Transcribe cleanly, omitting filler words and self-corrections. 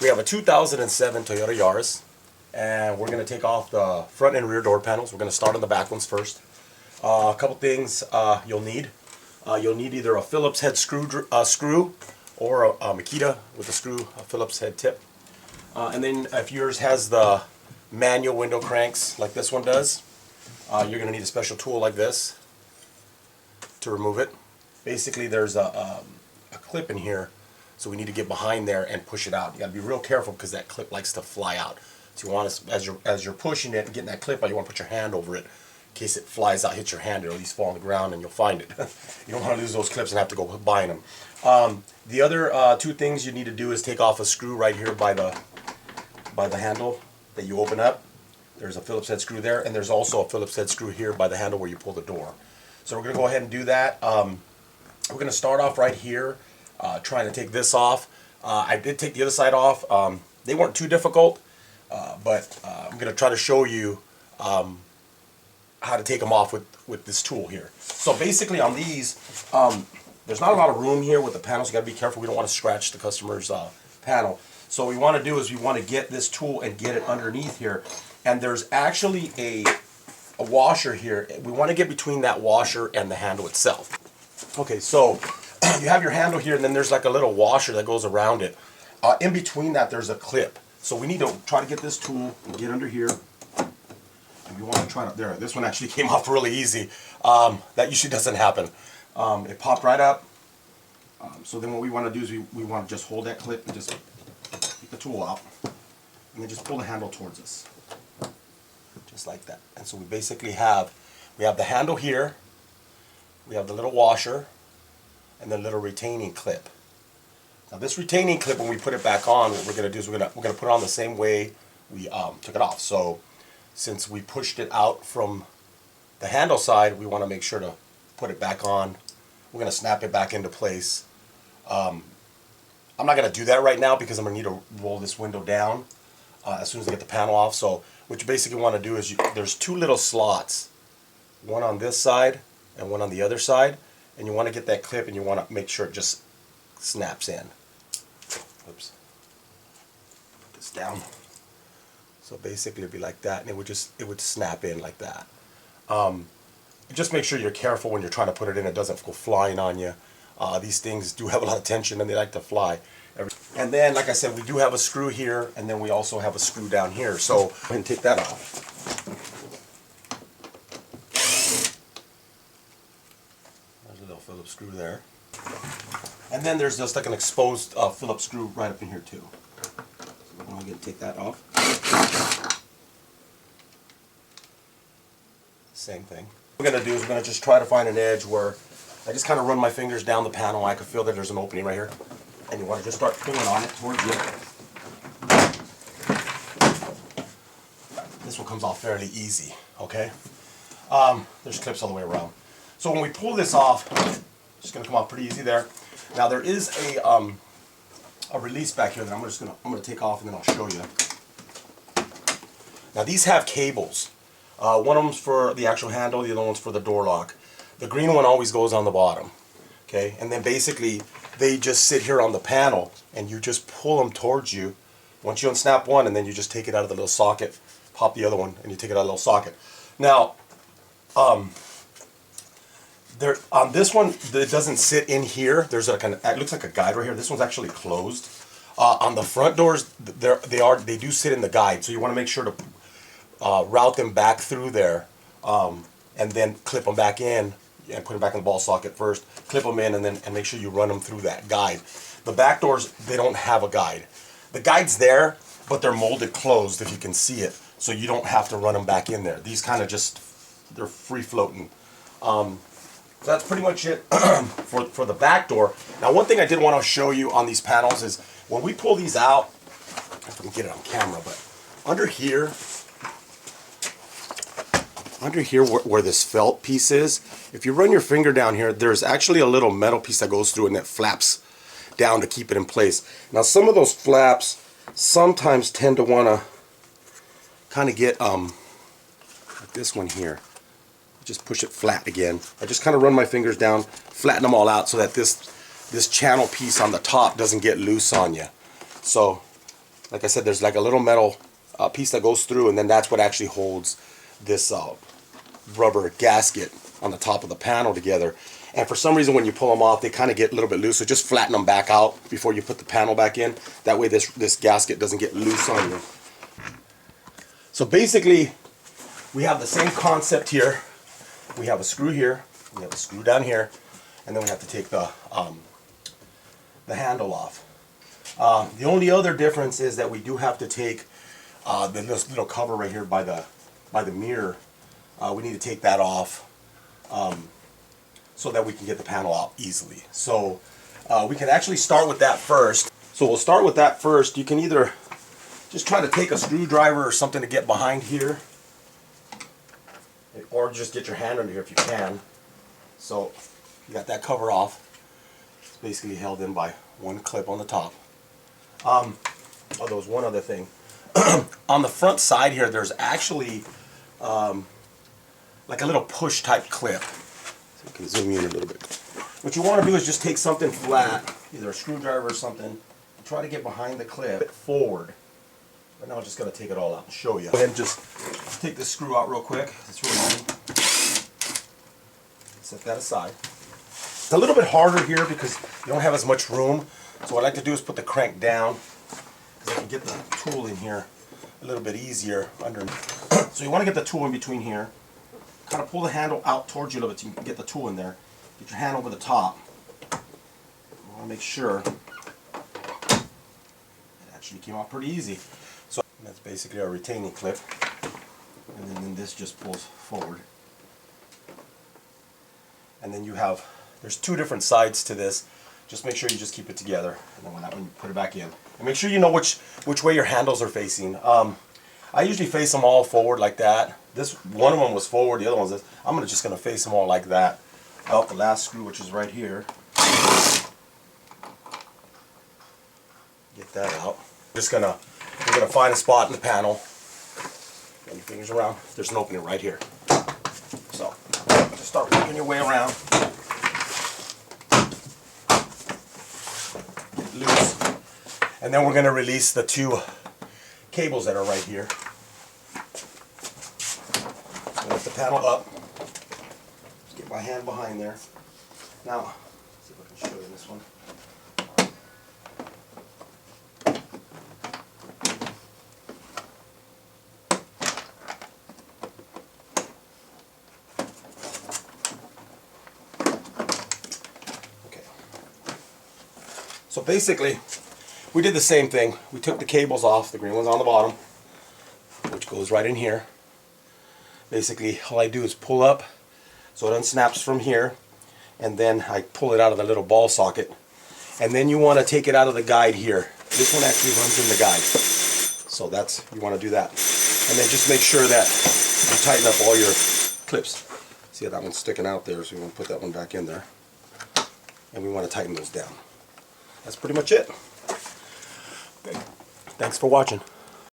We have a 2007 Toyota Yaris, and we're going to take off the front and rear door panels. We're going to start on the back ones first. A couple things you'll need. You'll need either a Phillips head screw or a Makita with a Phillips head tip. And then if yours has the manual window cranks like this one does, you're going to need a special tool like this to remove it. Basically, there's a clip in here, so we need to get behind there and push it out. You got to be real careful because that clip likes to fly out. So you want to, as you're pushing it and getting that clip out, you want to put your hand over it in case it flies out, hits your hand, or at least fall on the ground, and you'll find it. You don't want to lose those clips and have to go buying them. The other two things you need to do is take off a screw right here by the handle that you open up. There's a Phillips head screw there, and there's also a Phillips head screw here by the handle where you pull the door. So we're going to go ahead and do that. We're going to start off right here, trying to take this off. I did take the other side off. They weren't too difficult, but I'm going to try to show you how to take them off with this tool here. So basically on these, there's not a lot of room here with the panels. You got to be careful. We don't want to scratch the customer's panel. So what we want to do is we want to get this tool and get it underneath here. And there's actually a washer here. We want to get between that washer and the handle itself. Okay, so you have your handle here, and then there's like a little washer that goes around it. In between that, there's a clip. So we need to try to get this tool and get under here. And we want to try to, there, this one actually came off really easy. That usually doesn't happen. It popped right up. So then what we want to do is we want to just hold that clip and just get the tool out. And then just pull the handle towards us. Just like that. And so we basically have the handle here. We have the little washer and the little retaining clip. Now this retaining clip, when we put it back on, what we're going to do is we're going to put it on the same way we took it off. So since we pushed it out from the handle side, we want to make sure to put it back on. We're going to snap it back into place. I'm not going to do that right now because I'm going to need to roll this window down as soon as I get the panel off. So what you basically want to do is there's two little slots, one on this side and one on the other side, and you want to get that clip and you want to make sure it just snaps in. Oops. Put this down. So basically it'd be like that, and it would snap in like that. Just make sure you're careful when you're trying to put it in. It doesn't go flying on you. These things do have a lot of tension and they like to fly. And then, like I said, we do have a screw here, and then we also have a screw down here. So go ahead and take that off. There's a little Phillips screw there. And then there's just like an exposed Phillips screw right up in here too. So we're going to take that off. Same thing. What we're going to do is we're going to just try to find an edge where I just kind of run my fingers down the panel. I can feel that there's an opening right here. And you want to just start pulling on it towards you. This one comes off fairly easy, okay? There's clips all the way around. So when we pull this off, it's just going to come off pretty easy there. Now there is a release back here that I'm going to take off, and then I'll show you. Now these have cables. One of them's for the actual handle, the other one's for the door lock. The green one always goes on the bottom, okay? And then basically they just sit here on the panel, and you just pull them towards you. Once you unsnap one, and then you just take it out of the little socket, pop the other one, and you take it out of the little socket. Now, there on this one, it doesn't sit in here. There's like it looks like a guide right here. This one's actually closed. On the front doors, they do sit in the guide, so you want to make sure to route them back through there, and then clip them back in and put them back in the ball socket first. Clip them in, and make sure you run them through that guide. The back doors, they don't have a guide. The guide's there, but they're molded closed if you can see it, so you don't have to run them back in there. These kind of just, they're free floating. So that's pretty much it for the back door. Now one thing I did want to show you on these panels is when we pull these out, if I can get it on camera, but under here where this felt piece is, if you run your finger down here, there's actually a little metal piece that goes through and that flaps down to keep it in place. Now some of those flaps sometimes tend to want to kind of get like this one here. Just push it flat again. I just kind of run my fingers down, flatten them all out so that this channel piece on the top doesn't get loose on you. So like I said, there's like a little metal piece that goes through, and then that's what actually holds this rubber gasket on the top of the panel together. And for some reason, when you pull them off, they kind of get a little bit loose. So just flatten them back out before you put the panel back in. That way this gasket doesn't get loose on you. So basically, we have the same concept here. We have a screw here, we have a screw down here, and then we have to take the handle off. The only other difference is that we do have to take this little cover right here by the mirror. We need to take that off so that we can get the panel out easily. So we can actually start with that first. So we'll start with that first. You can either just try to take a screwdriver or something to get behind here, or just get your hand under here if you can. So you got that cover off. It's basically held in by one clip on the top. Oh, there was one other thing. On the front side here, there's actually like a little push type clip. So you can zoom in a little bit. What you want to do is just take something flat, either a screwdriver or something, and try to get behind the clip forward. Right now I'm just going to take it all out and show you. Go ahead and just take this screw out real quick. It's really easy. Set that aside. It's a little bit harder here because you don't have as much room. So what I like to do is put the crank down, because I can get the tool in here a little bit easier underneath. So you want to get the tool in between here. Kind of pull the handle out towards you a little bit so you can get the tool in there. Get your hand over the top. You want to make sure it actually came out pretty easy. So that's basically our retaining clip. And then this just pulls forward. And then you have, there's two different sides to this. Just make sure you just keep it together. And then when you put it back in. And make sure you know which way your handles are facing. I usually face them all forward like that. This one of them was forward, the other one's this. I'm just going to face them all like that. Out the last screw, which is right here. Get that out. You're gonna find a spot in the panel. Run your fingers around. There's an opening right here. So just start working your way around. Get it loose. And then we're going to release the two cables that are right here. Lift the panel up. Just get my hand behind there. Now, let's see if I can show you this one. Okay. So basically, we did the same thing. We took the cables off, the green one's on the bottom, which goes right in here. Basically, all I do is pull up so it unsnaps from here, and then I pull it out of the little ball socket. And then you want to take it out of the guide here. This one actually runs in the guide. So you want to do that. And then just make sure that you tighten up all your clips. See how that one's sticking out there, so we want to put that one back in there. And we want to tighten those down. That's pretty much it. Thanks for watching.